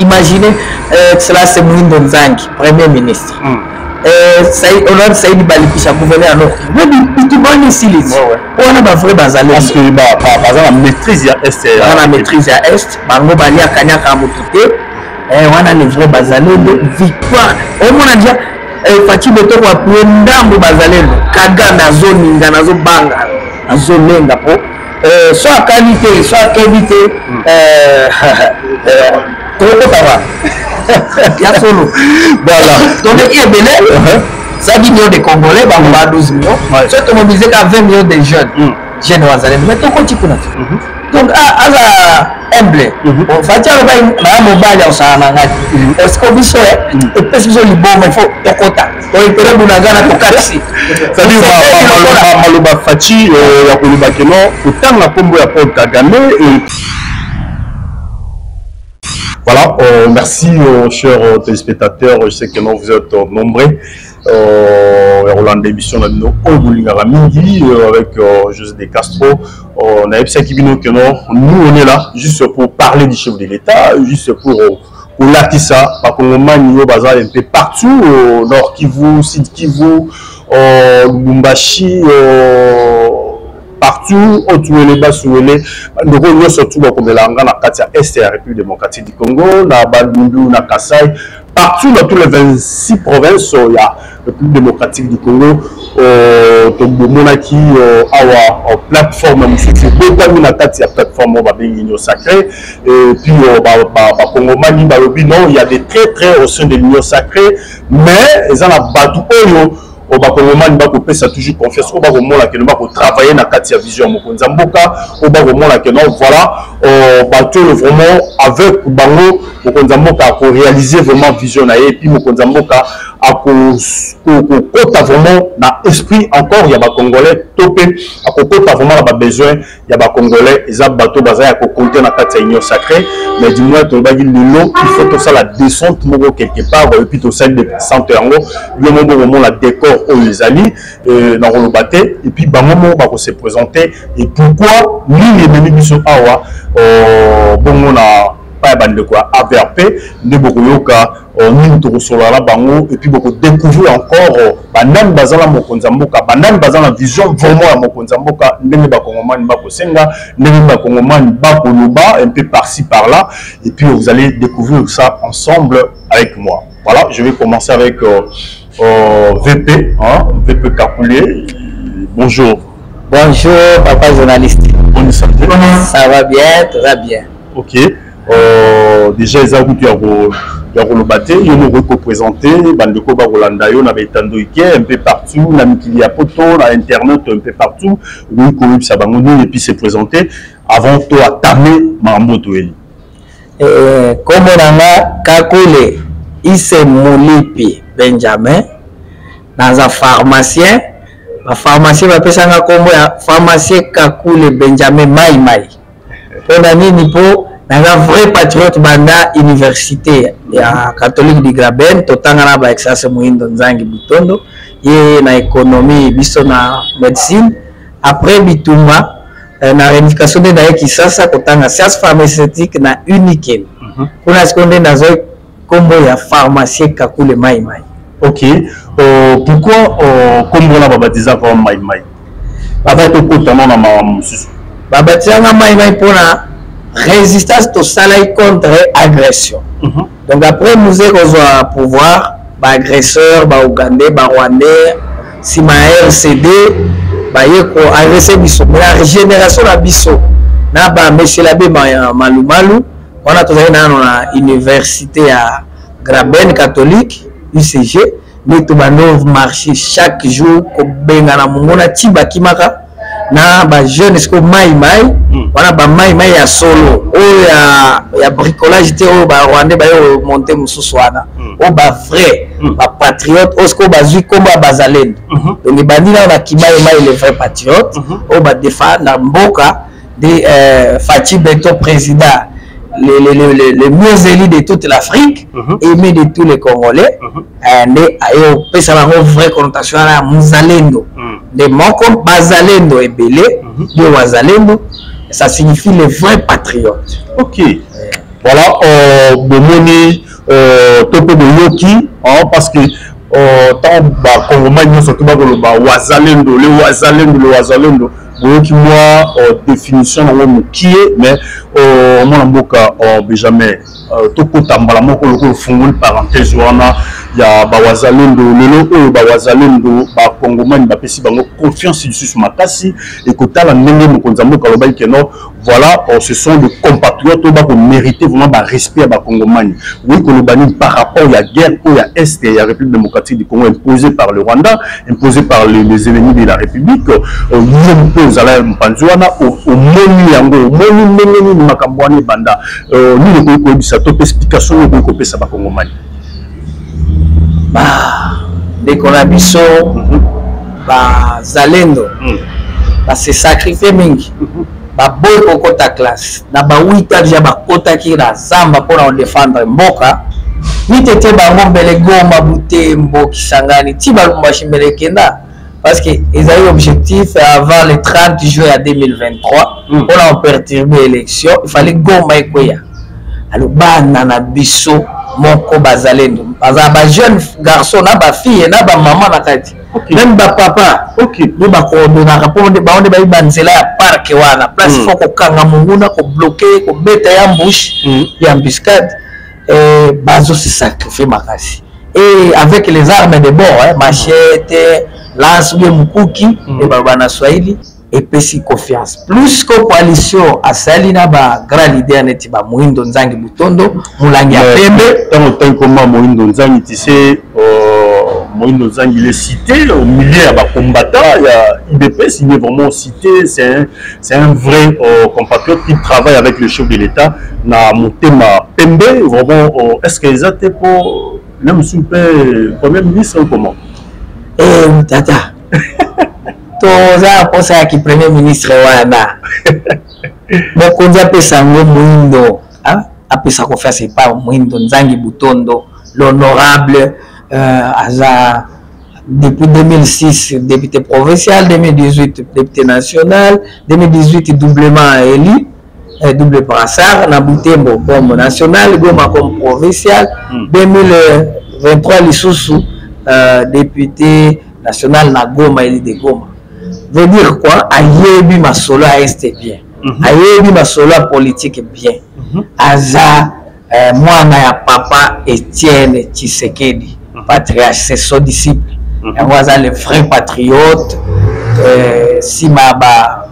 imaginez cela c'est Mohindo Nzangi, Premier ministre. On a Saïd Balipisha gouverneur alors. Mais tu vois ici les. On a pas vrai bazalé. Parce que la maîtrise à est. On a maîtrise à est. Bango balia kanya kamutute. On a les vrais bazalé de victoire. On a dit Fati Beto kwa ndambo bazalé. Kaga na zone nga na zo banga. Na zone nga po. Soit qualité, soit qualité. Voilà. Donc, il y a ça dit millions de Congolais, 12 millions. Soit mobilisé qu'à 20 millions de jeunes. Jeunes Wazalem. Mais tu continues. Donc, à la humble, on fait un mobile au Sahara. Parce qu'on vit sur et parce que les bombes, il faut au quota. On est prêt pour la gana pour casser. Ça dit, Maloba Fachi, Yakoluba Keno, autant la pompe à Paul Kagame. Voilà, merci chers téléspectateurs, je sais que vous êtes nombreux. Roland émission avec José De Castro. On a nous on est là juste pour parler du chef de l'État, juste pour l'Atissa, parce qu'on manie bazar un peu partout, au Nord Kivu, Sud Kivu, Lubumbashi, partout, autour les bas sous les, nous surtout comme la Katia Est et la République démocratique du Congo, na Bandundu, na Kasai, partout dans tous les 26 provinces, il y a la République démocratique du Congo, Monaki, Awa, plateforme, c'est beaucoup de Katia plateforme, l'Union sacrée, et puis, Congo Mani, non, il y a des très au sein de l'Union sacrée, mais ils en ont battu. On va toujours confiance au moment là que nous va travailler dans Katia vision Mokonza Mboka au moment là que nous voilà bateau vraiment avec Bango Mokonza Mboka pour réaliser vraiment vision et puis Mokonza Mboka à côté vraiment dans esprit encore il y a des Congolais topé à côté vraiment là besoin il y a des Congolais ils ont bateau basé à compter dans Katia union sacrée mais du moins tu vas dire il faut que ça la descente quelque part et puis tout ça des centres en haut le moment la décor les alliés dans le bâté et puis bah moment va se présenter et pourquoi lui les menus sont awa bon on a pas bande quoi AVRP de beaucoup yoka ni to solo la bango et puis beaucoup découvrir encore banane bazala mokonza mboka banane bazala vision vraiment ya mokonza mboka ndenge ba kongomani ba kosenga ndenge ba kongomani ba koloba un peu par-ci par-là et puis vous allez découvrir ça ensemble avec moi. Voilà, je vais commencer avec VP, hein, VP Kakoulé. Bonjour. Bonjour, papa journaliste. Bonne santé. Ça va bien, tout va bien. Ok. Déjà, les agouts qui ont le bâté, ils nous représenté, Bandeko Barolandayo, on avait un peu partout, on a mis à Poto, on a Internet un peu partout, oui, comme ça va et puis c'est présenté avant toi à Tamé, Mambo Toueli. Comme on a Kakoulé. Il s'est Moulipi Benjamin dans un pharmacien. Le pharmacien va appeler ça comme pharmacien Kakoulé Benjamin Maïmaï. On a mis un vrai patriote banda université ya catholique du Graben. Totanga na exerce Mohindo Nzangi Butondo. Et na économie biso na médecine. Après Bitumba na réunification de na Kisasa totanga sciences pharmaceutiques na unique. Pour la seconde na Combo ya pharmacien Kakoulé Maïmaï. Ok. Pourquoi Combo la babatiza comme Maïmaï? Baba to kotana na mamusu. Babatiza na Maïmaï pour la résistance au salaire contre agression. Donc après nous avons pouvoir ba agresseur, ba Ougandais, ba Rwandais, si ma RCD, ba yeko agresser biso. Mais la régénération la biso. Na ba monsieur l'abbé Malumalu. On a toujours dans l'université à Graben catholique, UCG, mais tout le marché chaque jour, comme Bengana Mungona, Tiba Kimaka, na ba jeune est-ce que Maïmaï, on a ba Maïmaï à solo, il y a bricolage, il ba Rwandais, ba monter Moussouana, ba vrai, ba patriote, est-ce que ba zui comme ba Zalène. Donc les bandits là, on a Kimaïmaï les vrais patriotes, ba défendre la Mboka de Fati Beto président. Les mieux élus de toute l'Afrique, aimés de tous les Congolais, et ça va avoir une vraie connotation à Mouzalendo. De Moko, Bazalendo et Belé, de Wazalendo, ça signifie les vrais patriotes. Ok. voilà bomoni tope boyoki parce que tant ba Congolais surtout ba koloba wazalendo le wazalendo boyoki moi définition na mo qui mais mon mboka Benjamin tokota mbala moko lokolo fungoli parenthèse wana ya ba wazalendo lelo oyo ba wazalendo ba Congolais bapesi bango confiance sur makasi et kotala ndenge mokonza mboka lobai keno voilà ce sont des compatriotes qui mériter vraiment le respect à les Congolais. Oui, par rapport à la guerre ou à l'Est et à la République démocratique du Congo imposée par le Rwanda, imposée par les ennemis de la République, nous impose à la Mpanzouana, au Moni Yango, au Moni Makambouani Banda, nous avons une explication de ce que c'est les Congolais. Dès qu'on a biso, Zalendo, c'est sacrifié mingi. Baboy kokota classe na ba 8 ans ya bakota ki na zamba pour en défendre mboka ni tete bango mbele Goma Butembo Kisangani ti balumba chimbele kenda parce que ils avaient objectif avant le 30 juin 2023 pour en perturber l'élection il fallait Goma ekoya alors bana na biso moko bazalendo baza ba jeune garçon na ba fille na ba maman na kati même ba papa nous ba coordonner rapport de ba on de ba banzela ya parc wana place faut ko kanga munguna ko bloquer ko beta ya ambush ya embuscade bazo se sacrifier makasi et avec les armes de bord machette lance bien mukuki et ba na Swahili et pesi confiance plus que coalition asali na ba grand leader neti ba Moindo Nzangi Butondo mulangi ya pembe tant comment Moindo Nzangi tu sais Moindo Nzangi il est cité au milieu de combattants il y a IBPS il est vraiment cité c'est un vrai compatriote qui travaille avec le chef de l'État na Motema Pembe vraiment est-ce qu'ils étaient pour même super premier ministre ou comment tata toza posa ki premier ministre wana mokonzi apesa ngo Moindo apesa confiance pa Moindo Nzangi Butondo l'honorable Aza depuis 2006 député provincial, 2018 député national, 2018 doublement élu, double brassard, na Butembo comme national, Goma comme provincial, 2023 Lissousou député national na Goma élu de Goma. Veut dire quoi? Ayebi masolo à est bien, ayebi masolo à politique bien, Aza moi na papa Etienne Tshisekedi. Patriarche, c'est son disciple. Et moi, le vrai patriote, Simaba,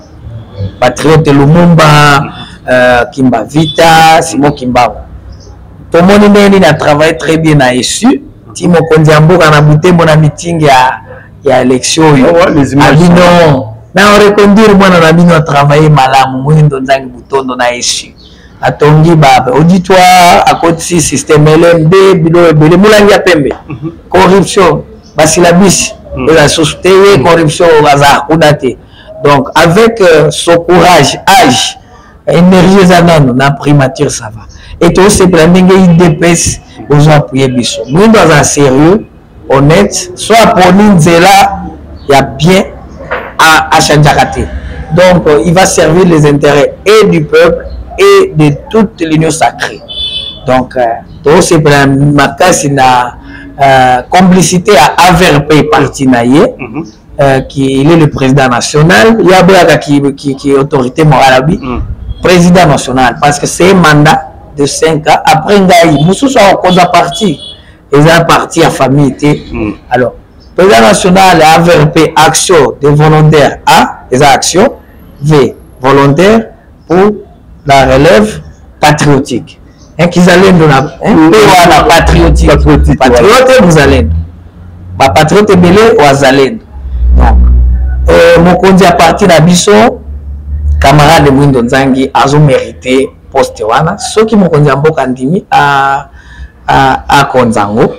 patriote Lumumba, Kimba Vita, Simon Kimba. Tout le monde a travaillé très bien à Essu. Timo Kondiambo, on a bouté mon meeting il y a élection. Abino, on reconduire moi on a mis à travailler malam, moi on a bouton dans Essu. Atongi baba auditoire à côté si système LMD bilo ebele mulangi ya pembe corruption basilabis la société corruption baza kunate donc avec son courage âge énergie zanano na primature ça va et tout c'est pour ndenge IDPS aux appuyer biso nous dans un sérieux honnête soit pour nzela ya bien à Chanjakate donc il va servir les intérêts et du peuple et de toute l'union sacrée. Donc, tout c'est pour la complicité à AVRP Partinaye, qui est le président national. Il y a qui est autorité morale, président national, parce que c'est un mandat de 5 ans. Après, nous sommes en parti. Ils ont un parti à famille. Alors, président national, AVRP, action de volontaires A, des actions, V, volontaire pour la relève patriotique. Qu'ils allaient dans la patriotique. Patriote, vous allez. Patriote, belé, vous allez. Donc, mon conduit à partir d'Abisso, camarade de Moindo Nzangi, a mérité poste wana. Ceux qui m'ont conduit en Bokandimi à Konzango.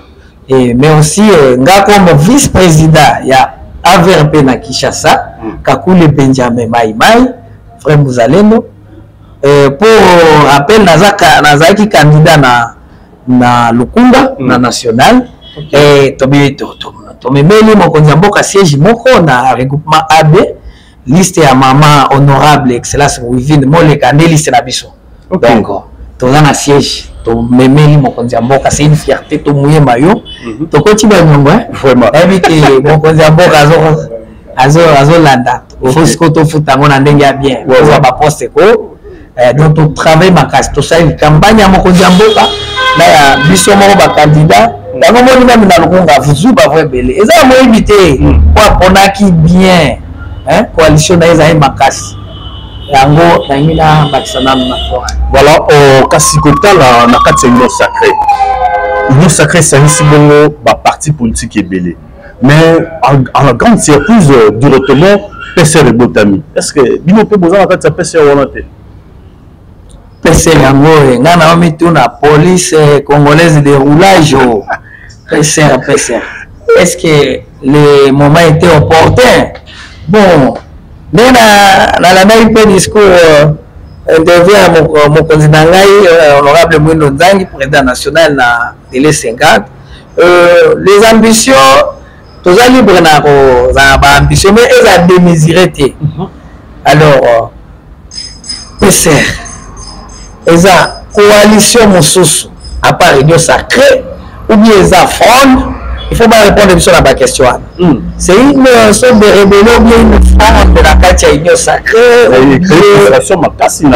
Mais aussi, comme vice-président, il y a AVRP na Kinshasa, Kakule Benjamin Maïmaï, frère Mouzalendo. Pour rappel, Nazaki candidat na Lukunda, na national. Et Tomemeli Mokonzamboka siège moko na regroupement AB, liste à maman honorable excellence Wivine Moleka, liste na biso. Donc, toza na siège to memeli mokonzi ya mboka, c'est une fierté to mouye mayo to koti ba nyongo vraiment habité mokonzi ya mboka azo landa faut ce que to futango na ndenge ya bien za ba poste ko donc to travail makasi to sali campagne ya mokonzi ya mboka na ya biso moko ba candidat yango moni même na lukunga vuzu ba vrai belé eza mo éviter kwa ponaki bien coalition na eza makasi yango na bakisana na voilà kasi kotala na kati ya union sacrée sanisi bongo ba parti politique ebele mais en la grande surprise directement PCR et Botami est-ce que bino pe boza na kati ya PCR wana te PCR yango nga na mitu na police congolaise de roulage PCR est-ce que le moment était opportun bon na la même discours intervient mon candidat honorable Mwindo Nzangi président national na télé 50 les ambitions tous les libres na ba ambition mais elles a démesuré alors PCR eza coalition mosusu à part union sacrée ou bien eza front. Il faut pas répondre à la question. C'est une sorte de rébellion, bien une femme de la quartier union sacrée. Ou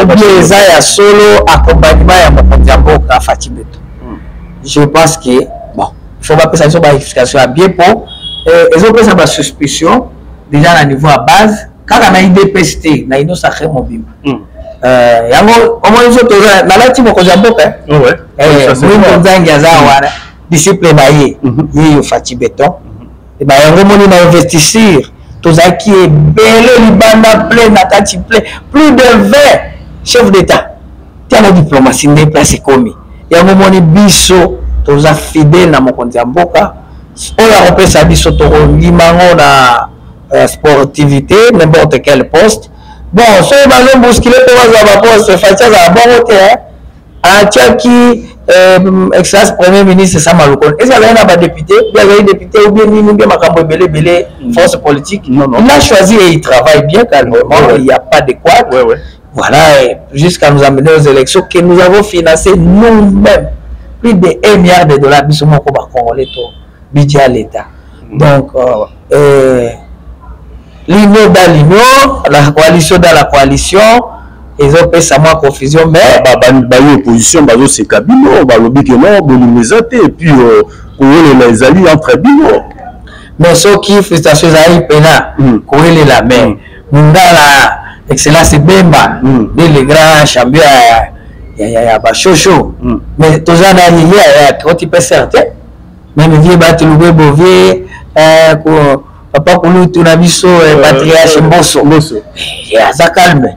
bien ça solo accompagnement à Mokondiamboka Fatibeto. Je pense que bon, il faut pas que ça soit une explication à bien pour. Ils ont pris sa suspicion déjà à niveau à base. Quand on a une DPST, na union sacrée mobile. Yango, comment ils ont tous na la team Mokondiamboka. Ouais. Nous Nzangi azawara. Disciple naïe, il fati béton. Et bien, on a investi tout ça qui est belé, Libana plein, Nakati plein, plus de 20 chefs d'État. Tu as la diplomatie, des places commis. Il y a un moment où biso, tout ça fidèle à mon compte Mboka. On a repris sa biso, tout limango na sportivité, n'importe quel poste. Bon, si on a bousculé pour avoir un poste, fati à bon côté, à Tchaki. Excellence premier ministre Sama Lukon. Est-ce qu'il y a un député, député ou bien belé force politique? Non. Il a choisi et il travaille bien calmement, il n'y a pas de quoi. Voilà, jusqu'à nous amener aux élections que nous avons financé nous-mêmes plus de 1 milliard de dollars budget à l'État. Donc, l'union dans l'union, la coalition dans la coalition. Ils ont fait ça moi confusion mais opposition bazo se kabino balobi que non bonumezate et puis les alliés entre bino mais ceux qui frustration za pena koele la main mundala excellence Bemba les grands champions ya ba chocho mais toza na lié quand tu peux certain même vieux battu le bovier papa kulu tunabiso patriarche Mboso ya za calme.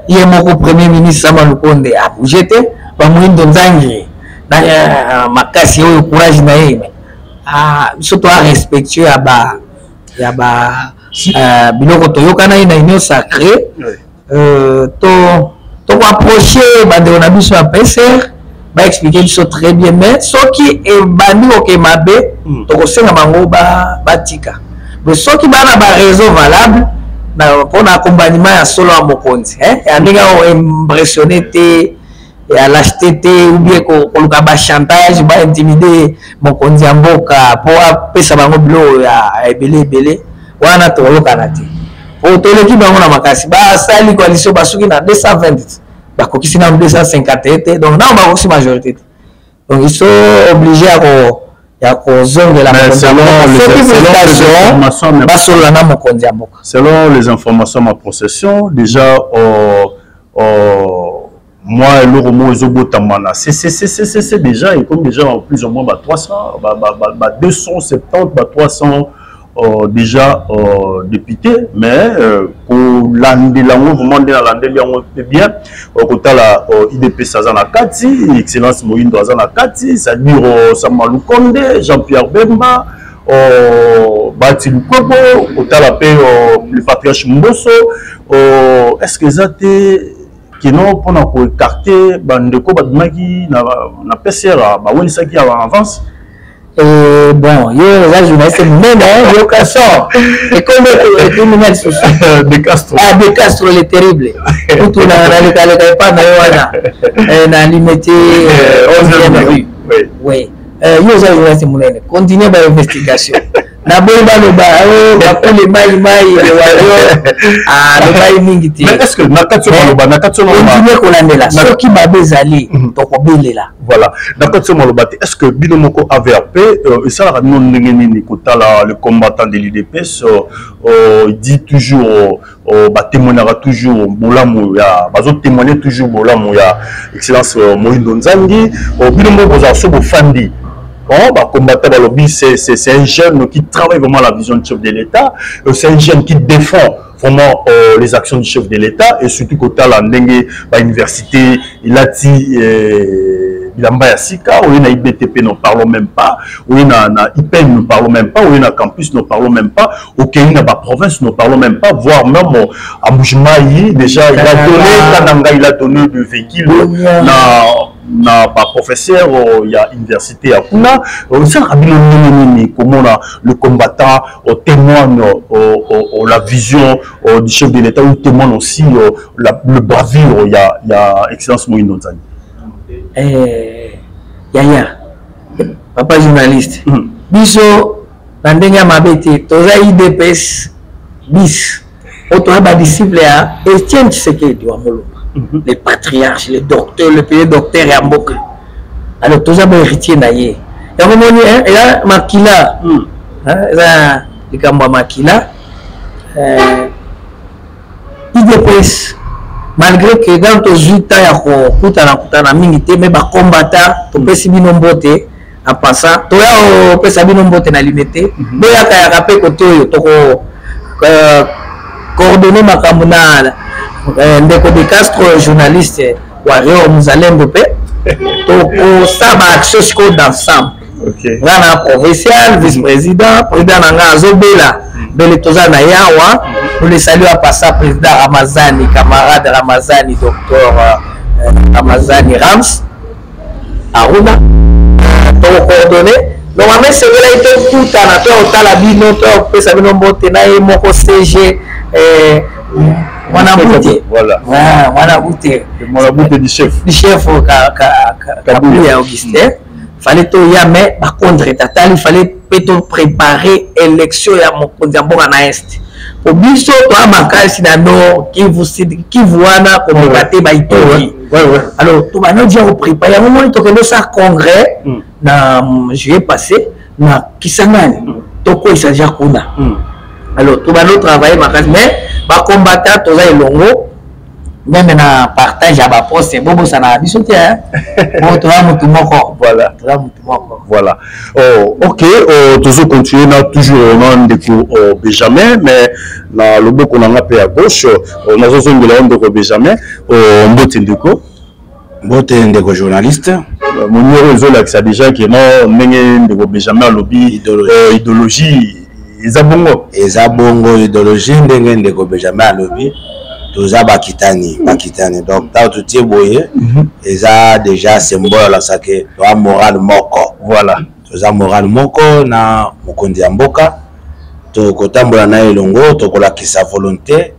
Il est mon premier ministre Sama Lukonde a bougé ba Mwindo Nzangi na makasi oyo courage na yeye surtout à respectueux ya ba biloko toyokana na union sacrée to approcher ba de na biso à PCR ba expliquer biso très bien mais ce qui est bandi OK mabe to ko senga bango ba tika mais ce qui ba na ba raison valable pour l'accompagnement à solo à Mokonzi et ndinga impressionné et à l'acheter ou bien qu'on a chantage ba intimider Mokonzi Mboka pour pesa bango blo ya ebele wana to lokana te pour to l'équipe bango na makasi ba sali coalition basuki na 220 ba kokisi na 251 donc na ba aussi majorité donc ils sont obligés à zone de la selon les informations ma possession déjà moi et le roman Zobotamana c'est déjà et comme déjà plus ou moins 300 270 300 déjà députés mais pour l'anglais vraiment de l'anglais bien côté la IDP Sazana Kati excellence Moyindo Azana Kati c'est-à-dire Sama Lukonde Jean-Pierre Bemba Bati Lukobo côté la paix le patriarche Mboso est-ce que ça qui non pour écarter bandeko badmaki na PCR ba woni ça qui avance Bon, yo les journalistes même yo Casson et comme les criminels sociaux de Castro de Castro le terrible tout na le pas na wana na limité 11e rue oui yo les journalistes munene continuer ba investigation na boy ba le ba ko le mai le mai mingi ti mais est-ce que na katso continuer ko landela soki ba bezali to ko belela voilà d'accord est-ce que Binomoko AVRP et ça la non nini le combattant de l'UDPS dit toujours témoignera toujours bolamu ya bazo témoigner toujours bolamu ya excellence Moïndo Nzangi Binomoko za so bofandi combattant balobi c'est un jeune qui travaille vraiment la vision du chef de l'État, c'est un jeune qui défend vraiment les actions du chef de l'État et surtout côté la ndenge ba université il a dit Bilamba ya Sika, ou na IBTP n'en parlons même pas, ou na IPEN n'en parlons même pas, ou na campus n'en parlons même pas, ou na ba province n'en parlons même pas, voire même à Moujimaï déjà il a donné Kananga, il a donné le véhicule na pas professeur il y a université à Kuna ça comment le combattant témoigne la vision du chef de l'État ou témoigne aussi le bravure il y a excellence Moïndo Nzangi. Yaya papa journaliste biso bandenya mabete toza IDPS bis auto ba disciple à Etienne Tshisekedi wa Molo les patriarches, les docteurs, le pays docteur et Amboka. Alors, tous les héritiers naïe. Et à un moment donné, il y a Makila. Il y a Makila. IDPS, malgré que dans tous les temps, il y a un minité, mais les combattants, tu peux si bien nomboter, en passant, tu peux si bien nomboter dans l'unité, mais il y a un rappel que tu as coordonné ma camonade. Ndeko de Castro journaliste warrior Muzalendo pe to ça ba action d'ensemble ngana provincial vice-président président nanga azobela bele toza na yawa nous le saluons à passer président Ramazani camarade Ramazani docteur Ramazani Rams Aruna to coordonné donc mais c'est là il tout à to tala bino to pesa bino mbote na e moko CG Mwanabute du chef Kabouya Augustin fallait tout y mais par contre il fallait peut-être préparer élection ya mokonzi mboka na est pour biso to amaka sina no qui vous wana comme baté ba itori alors tout va nous dire préparer un moment to que ça congrès na juillet passé na Kisangani to ko isaja kuna alors tout va nous travailler mais ba combattant to za elongo même na partage à ba poste bobo ça na biso te bon to va mutu moko voilà ok toujours continuer na toujours on ndeko Benjamin mais na loboko na ngape à gauche na zozongela ndeko Benjamin mbote ndeko journaliste mon numéro zo là ça déjà que non ndenge ndeko Benjamin lobby idéologie Ezabongo idéologie ndenge ndeko Benjamin lobby toza bakitani donc ta tout boye eza déjà symbole la sake to moral moko voilà toza moral moko na mokonzi ya mboka to kotambola na elongo to kolakisa volonté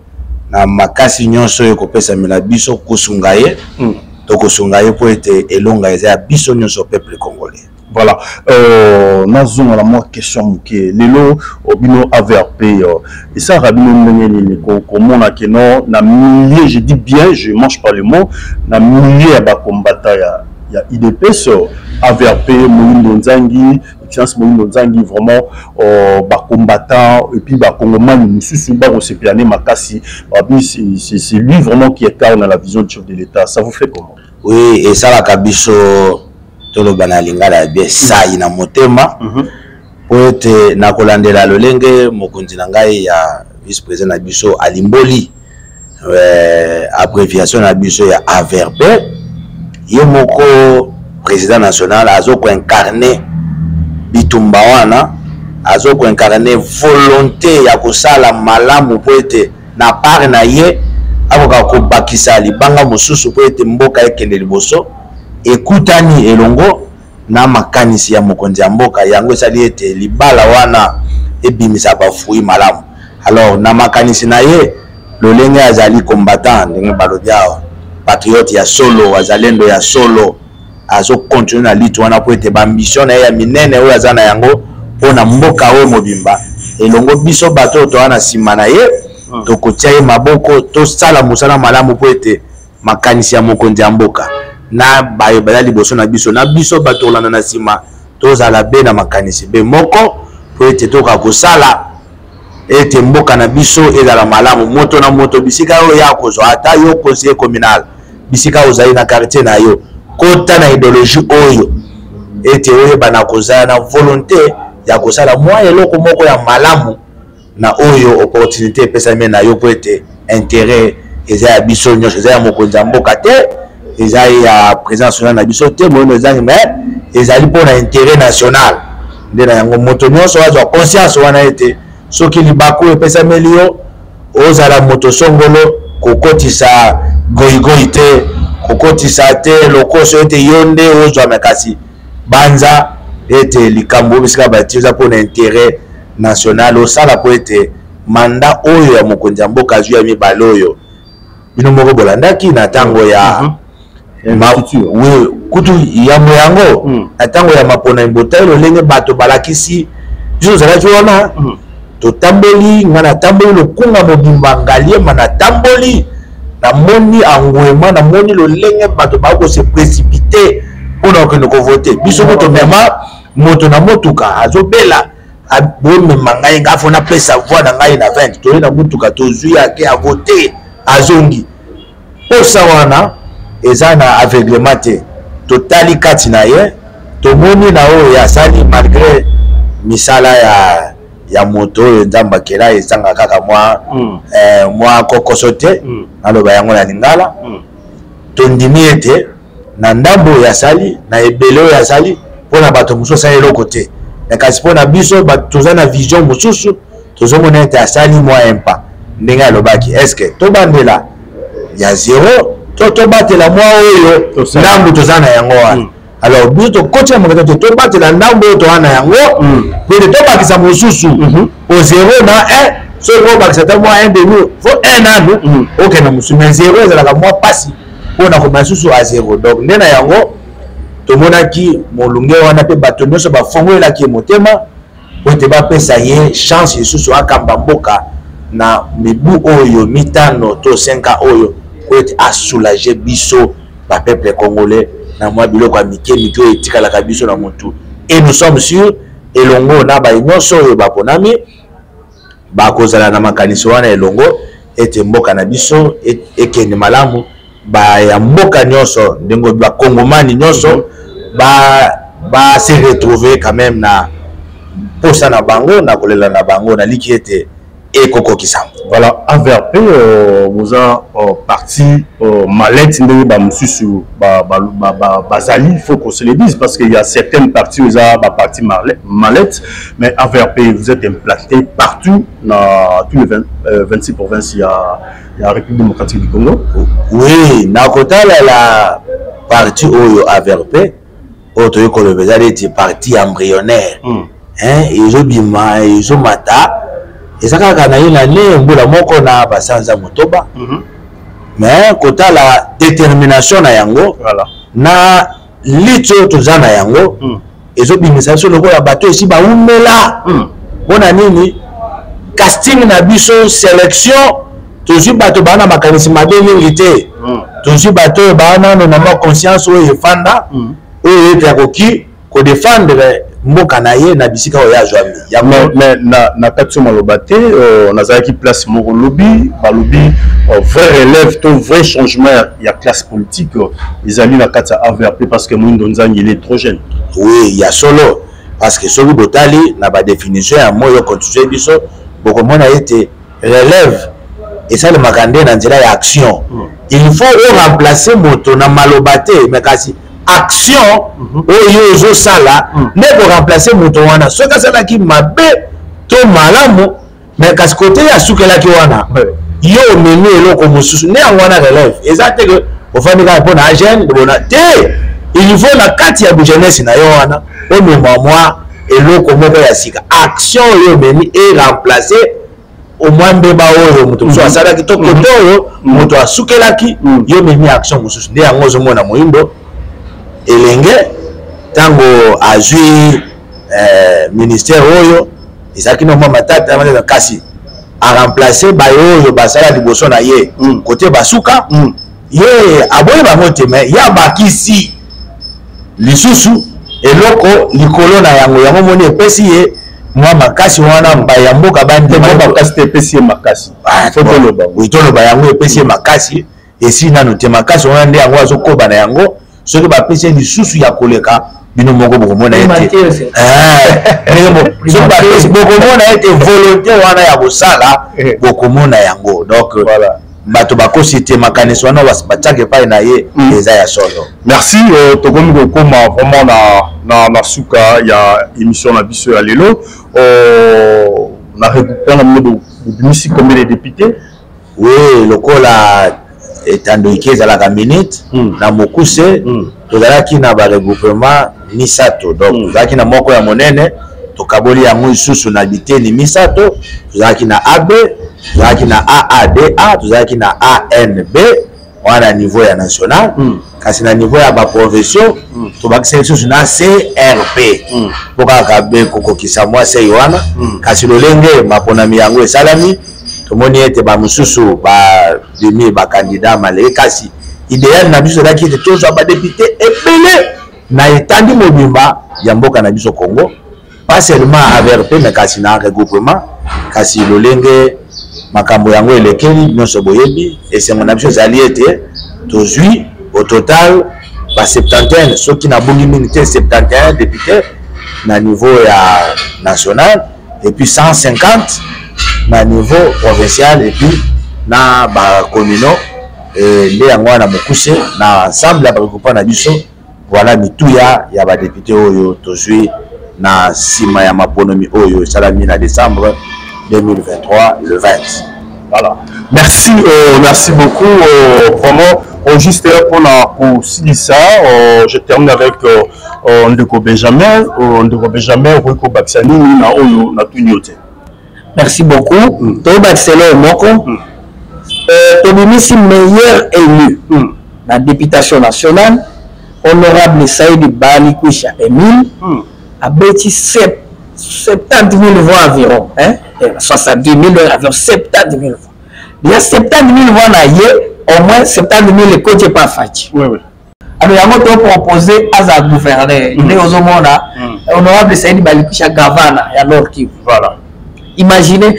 na makasi nyonso ekopesa mela biso kusungaye to kusungaye po ete elonga eza biso nyonso peuple congolais. Voilà, nous avons la question qui est Lelo, Bino AVRP, et ça, comme on a que non, na milliers, je dis bien, je mange pas le mot, na milliers à combattre, il y a IDPS, AVRP, Moïndo Nzangi, Excellence Moïndo Nzangi, vraiment, combattant, et puis Congomani, nous sommes aussi piané Makassi, c'est lui vraiment qui incarne la vision du chef de l'État. Ça vous fait comment? Oui, et ça, la Kabiso. Tolo banalingala bien ça ina motema poete na kolandela lolenge mokonzi na ngai ya vice président na biso alimboli abréviation na biso ya AVRP ye moko président national azoko incarner bitumba wana azoko incarner volonté ya kosala malamu poete na part na ye akoka ko bakisa libanga mosusu poete mboka ekende liboso ekutani elongo na makanisi ya mokonzi ya mboka yango esali ete libala wana ebimisa bafui malamu. Alors na makanisi na ye lolenge azali combattant ndenge balobi awa patriote ya solo wazalendo ya solo azo continue na litu wana po ete bambition na ye ya minene oyo aza na yango mpona mboka oyo mobimba elongo biso bato to wana nsima na ye tokotia ye maboko tosala mosala malamu po ete makanisi ya mokonzi ya mboka na bayo bala liboso na biso bato olanda na nsima tozala be na makanisi be moko po ete toka kosala ete mboka na biso ezala malamu moto na moto bisika oyo ya kozwa ata yo conseiller communal bisika ozali na quartier na yo kota na idéologie oyo ete oyeba na kozala na volonté ya kosala mwa eloko moko ya malamu na oyo opportunité epesami na yo po ete intérêt eza ya biso nyonso eza ya mokonzi ya mboka te eza ya président national na biso te moyo ezangi mais ezali mpona intérêt national nde na yango moto nyonso azwa conscience wana ete soki libaku epesameli yo ozala moto songolo kokotisa goigoi te kokotisa te lokoso ete yo nde ozwa makasi banza ete likambo bisika bati eza mpona intérêt national osala po ete manda oyo ya mokonzi ya mboka azwi ya mibale oyo bino moko bolandaki na ntango ya kutu yambo yango na ntango ya mapona mbota lolenge bato balakisi biso ozalaki wana totamboli nga natamboli lokunga mobimba ngaliema natamboli namoni angwema namoni lolenge bato bakose précipité mpona okende kovote biso moto mema moto na motuka azobela bomema ngai nga afona pesa voix na ngai na 20 toye na motuka tozwi yake avote azongi posa wana eza na aveuglement te totali kati na ye tomoni na oyo asali malgré misala ya moto oyo nzambe akela ezanga kaka mwa kokoso te naloba yango na lingala tondimi ete na ndambo oyo asali na ebele oyo asali mpona bato mosusu asali eloko te kasi mpona biso toza na vision mosusu tozomona ete asali mwa impa ndenge alobaki estce tobandela ya zero to tobatela mwa oyo ndambo toza na yango wana alors biso tokotia mokata te tobatela ndambo oyo toza na yango pede tobakisa mosusu o 0 na 1 soki obakisa ta mwa 1 demi fo 1 nanu okenda mosusu mais 0 ezalaka mwa pasi mpona komema susu a 0 donc nde na yango tomonaki molunge wana mpe bato nyonso bafongolelaki ye motema po ete bapesa ye chance lisusu akamba mboka na mibu oyo mitano to 5 oyo po ete asoulage biso bapeuple congolais na mwa biloko ya mike oyo etikalaka biso na motu et nous sommes sûrs elongo na baye nyonso oyo baponami bakozala na makanisi wana elongo ete mboka na biso ekende malamu baya mboka nyonso ndenge bakongomani nyonso se retrouver quand même na posa na bango na kolela na bango na liki ete ekokokisama. Voilà, AVRP vous a parti mallette ndenge ba mususu bazali, il faut qu'on se le dise parce qu'il y a certaines parties où ça ba partie mallette, mais AVRP vous êtes implanté partout dans tous les 26 provinces il y a la République démocratique du Congo. Oui, na kotala la partie oyo AVRP oyo ko le bezali ti partie embryonnaire. Hein, ils ont bima, ils ont mata. Et ça quand na yina ne mbula moko na basanza motoba. Mais kota la détermination na yango voilà. Na licho tozana yango ezo bimisa so lokola bato esi ba umela. Bona nini casting na biso sélection tozi bato bana makanisi mabe mingi te. Tozi bato bana na ma conscience oyo efanda oyo etakoki ko défendre mboka na ye na bisika oyo ajwami ya mais na kati maloba te nazaki place moko lobby balobi vrai relève to vrai changement ya classe politique ezali na kati AVRP parce que Mwindo Nzangi il est trop jeune. Oui, il y a solo parce que soki botali na ba définition ya moyo constitution biso boko mona ete relève et ça le makande na nzela ya action. Il faut remplacer moto na maloba te mais kasi action oyo ozo sala ne ko remplacer moto wana soki sala ki mabe to malamu mais kasi côté ya sukela ki wana yo menu eloko mosusu ne wana relève exact que ofandi ka pona jeune bona te il faut la carte ya jeunesse na yo wana o mémoire eloko moko ya sika action yo meni et remplacer au moins mbeba oyo mutu so asala kitoko toyo mutu asukelaki yo meni action mususu nde yango zo mona moindo elenge tango azui ministère oyo ezaki no mama tata na kasi a remplacer ba oyo basala liboso na ye côté basuka ye aboye ba motema ya bakisi lisusu eloko likolo na yango moni epesi ye mwa makasi wana mbaya mboka bande makasi te epesi ye makasi toloba yango epesi ye makasi esi nano te makasi wana nde yango azokoba na yango soki bapesi ye lisusu ya koleka bino moko bokomona ete bokomona ete volonté wana ya kosala bokomona yango donc bato bakosi te makanisi wana batiaka epai na ye eza ya solo. Merci tokomi kokoma vraiment na suka ya émission na biso ya lelo na récupérer na bimisi combien de députés? Oui, lokola etandoki ezalaka minute na mokuse tozalaki na ba regroupement misato donc tozalaki na moko ya monene tokaboli yango isusu na biteni misato tozalaki na AB tozalaki na AADA tozalaki na ANB wana niveau ya national kasi na niveau ya ba profession tobakisa lisusu na CRP pokaka be kokokisa mwa sei wana kasi lolenge maponami yango esalami tomoni ete ba mususu ba demi ba candidat malé kasi idéal na biso laki ete tozo ba député epele na etandi mobimba ya mboka na biso Congo pas seulement avec mais kasi na regroupement kasi lolenge makambo yango elekeli nyonso boyebi esengo na biso ezali ete tozwi au total ba 71 soki na bongi minute 71 députés na niveau ya national et puis 150 na niveau provincial et puis na ba communaux nde yango wana mokuse na ensemble ya baregroupement na biso voilà mituya ya ba député oyo tozwi na sima ya maponomi oyo esalami na décembre 2023 le 20. Voilà. Merci, merci beaucoup. Vraiment, juste pour Silissa, je termine avec Ndeko Benjamin, Ruiko Baksani, na Tunyote. Merci beaucoup. Tout Bakselo Moko, Tobimisi meilleur élu la députation nationale, honorable Saïd Balikwisha Emile, a bâti 70 000 voix environ, hein? 70 000 environ 70 000 voix. Il y a 70 000 voix au moins 70 000 les coachs pas fatigués. Oui, oui. Alors, il y a proposé à la gouverner. Il est aux hommes, honorable Saïd Balikwisha Gavana, et alors qui. Voilà. Imaginez,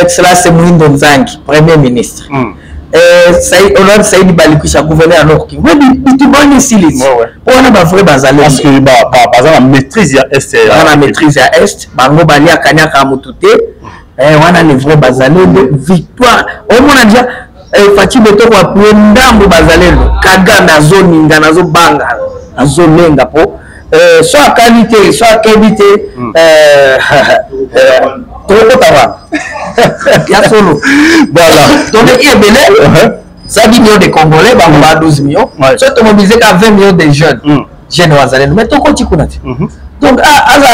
cela c'est Mouindo Nzangi, Premier ministre. Honorable Saïd Balikwisha gouverneur alors qui. Oui, tu vas ici. Pour on a vrai bazalé. Parce que la maîtrise à Est. La maîtrise à Est, Bango Balia Kanyaka Mutute, on a les vrais bazalé victoire. Au moins déjà, Fatih Beto kwa Ndambo bazalé, Kaga na zone Nganazo Banga, na zone Nenga po. Soit qualité, soit qualité, Toko Tawa. Yasolo. Voilà. Donc, il y a belé. Ça 10 millions de Congolais, bah, on va 12 millions. Soit mobilisé qu'à 20 millions de jeunes. Jeunes Wazalé. Mais ton côté, donc, à la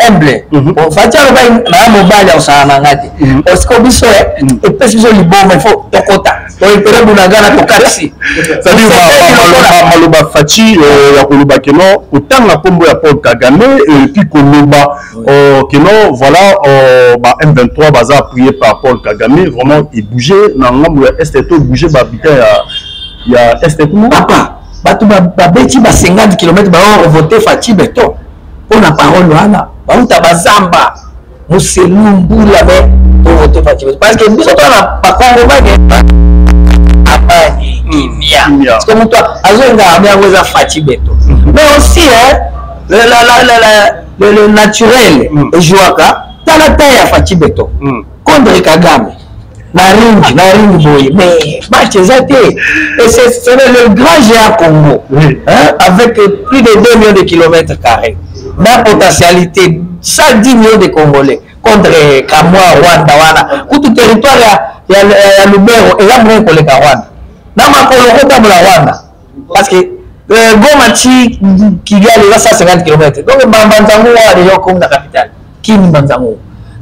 humble, on va dire que la mobile, on s'en a raté. Parce qu'on dit et puis si on bon, mais il faut ton quota. On est prêt pour la gana pour casser. Ça veut dire Maloba Fachi, Yakoluba Keno, autant la combo à Paul Kagame, et puis Koluba Keno, voilà, M23 bazar appuyé par Paul Kagame, vraiment, il bougeait, dans l'Est, il bougeait, il y a Est, papa, Beti, 50 km, on voté Fachi Beto. Pour la parole, voilà, Bazamba, Mousselou, la main, pour voter Fachi Beto. Parce que nous, on n'a pas compris. Parce que toi, mais aussi le naturel et Jouaka, t'as la taille à Fatih Beto contre Kagame. La ring boy, mais match et c'est le grand géant Congo, avec plus de 2 millions de kilomètres carrés. La potentialité 110 millions de Congolais contre Kamwa, Rwanda, tout le territoire il y a Lubero et là, il y a Rwanda. Nama koloko tabula Rwanda parce que Goma ti Kigali va 150 km. Donc Banzango a déjà comme la capitale. Qui Banzango.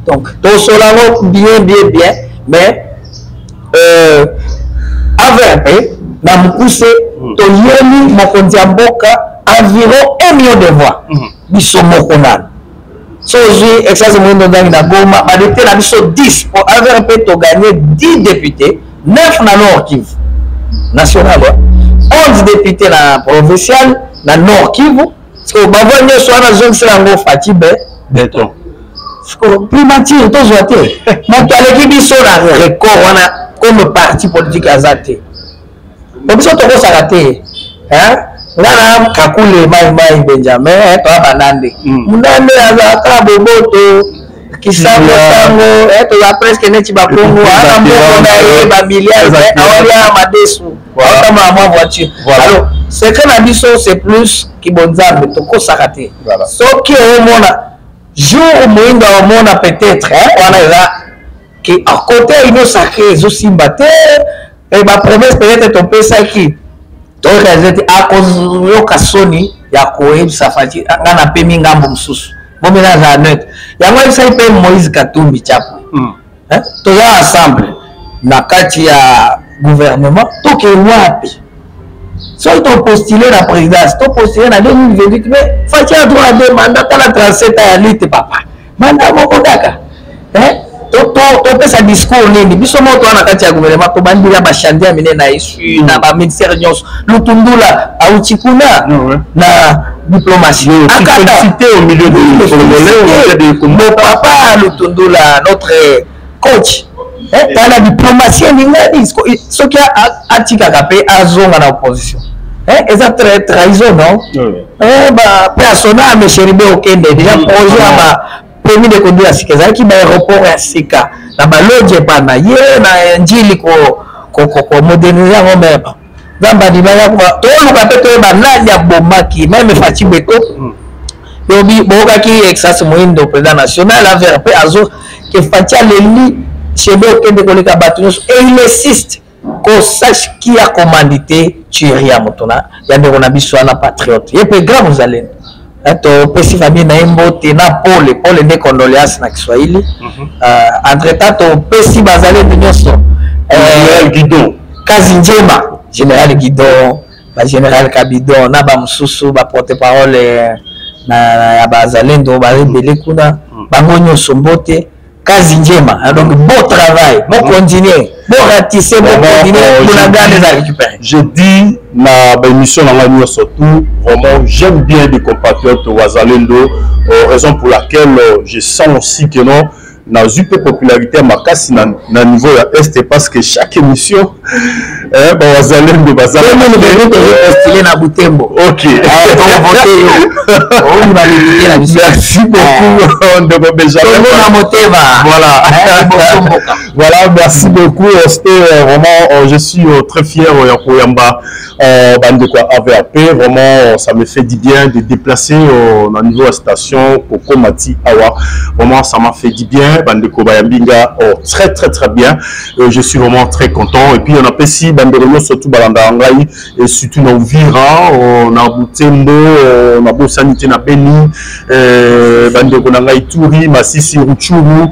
Donc tout cela bien mais avec na mukuse to yeli mokonzi mboka environ 1 million de voix. Biso mokonana. So j'ai exactement dans na Goma, ba député na biso 10 pour AVRP to gagner 10 députés, 9 na Nord Kivu. National 11 députés na provincial na Nord Kivu. Parce que ba voix soit na zone c'est la Fatibe béton. Primature to zoate. Mon taleki biso na record wana comme parti politique azate. Donc biso to ko sarate. Hein? Ngana kakule mai Benjamin to abanande munande azaka boboto kisango sango to ya presque neti ba Kongo ana mboko na ba milliards awali madesu kama mwa voiture. Alors c'est que na biso c'est plus kibonzambe to ko sakate. So ki o mona jour moinda o mona peut-être wana eza ki à côté ino sacré zo simbate et ba promesse peut-être to pesa ki donc à cause yoka soni ya koyebisa fati ngana pe mingambo mususu bomela za net yango isa pe Moïse Katumbi chapo to ya ensemble na kati ya gouvernement to ke wapi so to postuler la présidence to postuler na 2028 mais fati a droit de mandat à 37 à lutte papa mandat moko daka to pesa discours nini biso moto wana kati ya gouvernement to bandira ba chandia mine na isu na ba ministère nyos lutundula auchikuna na diplomatie cité au milieu de Congolais mon papa lutundula notre coach dans la diplomatie ningani ce qui a atika kapé azonga na opposition eza très trahison non ba persona me cheribe okende déjà projet ba permis de conduire à Sikeza qui ba aéroport à Sika na baloje pana ye na njili ko moderniser en même zamba dibaya kwa to luka pe to ba nani ya bomaki même Fati Beto yobi boka ki exas moindo président national AVRP azo que Fati Leli chebe okende koleka batu et il insiste qu'on sache qui a commandité tuerie à Motona ya ndeko na biso na patriote ye pe grand vous allez to pesi famille na mbote na pole ne condoléances na Kiswahili entre temps to pesi bazale nyonso Guidon kazi njema général Guidon ba général Kabidon na ba mususu ba porte-parole na ya bazalendo ba rebele kuna bango nyonso mbote kazi njema donc beau travail bon continuer bon ratisser bon continuer pour la garder à récupérer. Je dis na émission na ngani surtout vraiment j'aime bien des compatriotes wazalendo raison pour laquelle je sens aussi que non na zupe popularité à makasi na niveau ya est parce que chaque émission ba wazalendo bazalendo postulé na Butembo. OK. Merci beaucoup de Benjamin. Voilà. Voilà, merci beaucoup. C'était vraiment je suis très fier pour Yamba bande quoi AVRP, vraiment ça me fait du bien de déplacer au niveau de la station Koko Mati Awa. Vraiment ça m'a fait du bien bande ko Bayambinga très bien. Je suis vraiment très content et puis on a aussi bande surtout balanda ngai et surtout na Uvira na Butembo na Bosanité na Beni bande ko ngai Ituri Masisi Ruchuru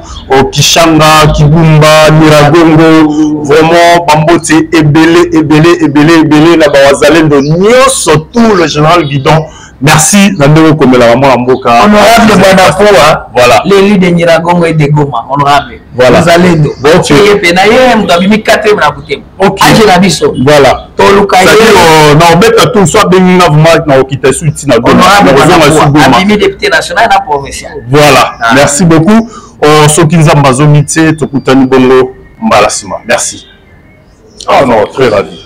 Kishanga Kibumba Niragongo vraiment bambote ebele na bawazalendo surtout le général Guidon. Merci Nandero Komela Mama Mboka. Honorable Banapoa. Voilà. L'élu de Niragongo et de Goma. Honorable. Voilà. Zalendo. Ok. Ok. Voilà. Non, mais tout soit bien na okita suite na Goma. Abimi député national et provincial. Voilà. Merci beaucoup. Sokinza Mbazomite Tokutani Bongo Mbalasima. Merci. Oh non, très ravi.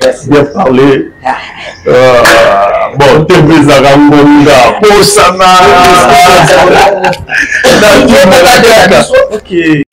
Merci. Bien parlé. Bon, TV Zarangonga, Posana. Ok.